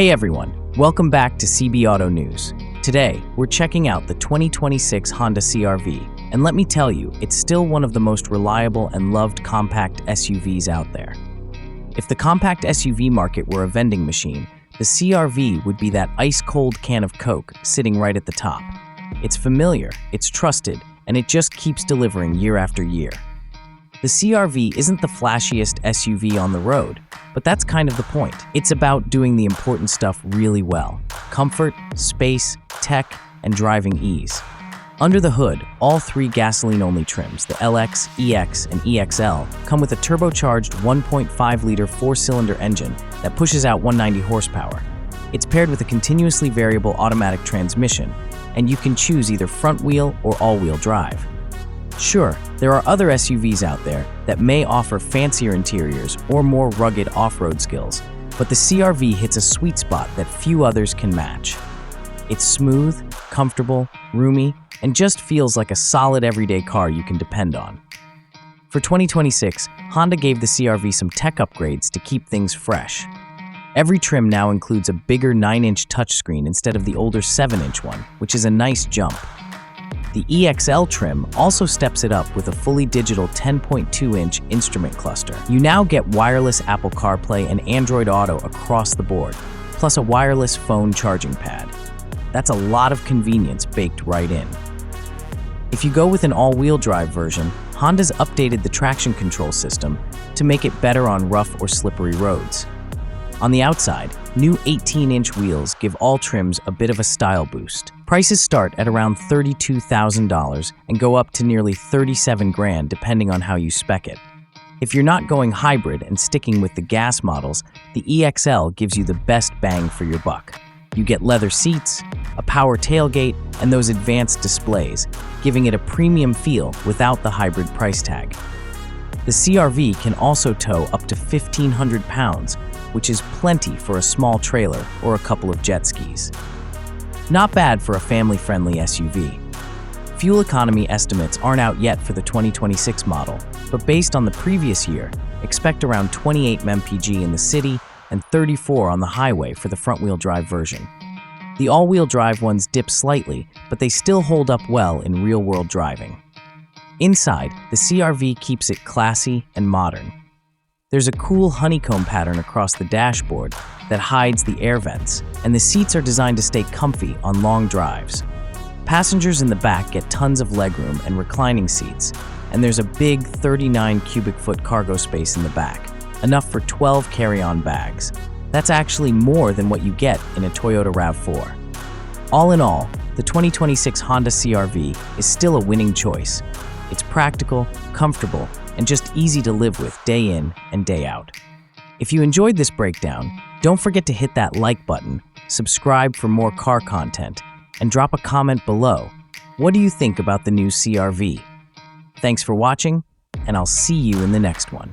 Hey everyone, welcome back to CB Auto News. Today, we're checking out the 2026 Honda CR-V, and let me tell you, it's still one of the most reliable and loved compact SUVs out there. If the compact SUV market were a vending machine, the CR-V would be that ice-cold can of Coke sitting right at the top. It's familiar, it's trusted, and it just keeps delivering year after year. The CR-V isn't the flashiest SUV on the road, but that's kind of the point. It's about doing the important stuff really well: comfort, space, tech, and driving ease. Under the hood, all three gasoline-only trims, the LX, EX, and EXL, come with a turbocharged 1.5-liter four-cylinder engine that pushes out 190 horsepower. It's paired with a continuously variable automatic transmission, and you can choose either front-wheel or all-wheel drive. Sure, there are other SUVs out there that may offer fancier interiors or more rugged off-road skills, but the CR-V hits a sweet spot that few others can match. It's smooth, comfortable, roomy, and just feels like a solid everyday car you can depend on. For 2026, Honda gave the CR-V some tech upgrades to keep things fresh. Every trim now includes a bigger 9-inch touchscreen instead of the older 7-inch one, which is a nice jump. The EXL trim also steps it up with a fully digital 10.2-inch instrument cluster. You now get wireless Apple CarPlay and Android Auto across the board, plus a wireless phone charging pad. That's a lot of convenience baked right in. If you go with an all-wheel drive version, Honda's updated the traction control system to make it better on rough or slippery roads. On the outside, new 18-inch wheels give all trims a bit of a style boost. Prices start at around $32,000 and go up to nearly $37,000 depending on how you spec it. If you're not going hybrid and sticking with the gas models, the EXL gives you the best bang for your buck. You get leather seats, a power tailgate, and those advanced displays, giving it a premium feel without the hybrid price tag. The CR-V can also tow up to 1,500 pounds, which is plenty for a small trailer or a couple of jet skis. Not bad for a family-friendly SUV. Fuel economy estimates aren't out yet for the 2026 model, but based on the previous year, expect around 28 mpg in the city and 34 on the highway for the front-wheel drive version. The all-wheel drive ones dip slightly, but they still hold up well in real-world driving. Inside, the CR-V keeps it classy and modern. There's a cool honeycomb pattern across the dashboard that hides the air vents, and the seats are designed to stay comfy on long drives. Passengers in the back get tons of legroom and reclining seats, and there's a big 39 cubic foot cargo space in the back, enough for 12 carry-on bags. That's actually more than what you get in a Toyota RAV4. All in all, the 2026 Honda CR-V is still a winning choice. It's practical, comfortable, and just easy to live with day in and day out. If you enjoyed this breakdown, don't forget to hit that like button, subscribe for more car content, and drop a comment below. What do you think about the new CR-V? Thanks for watching, and I'll see you in the next one.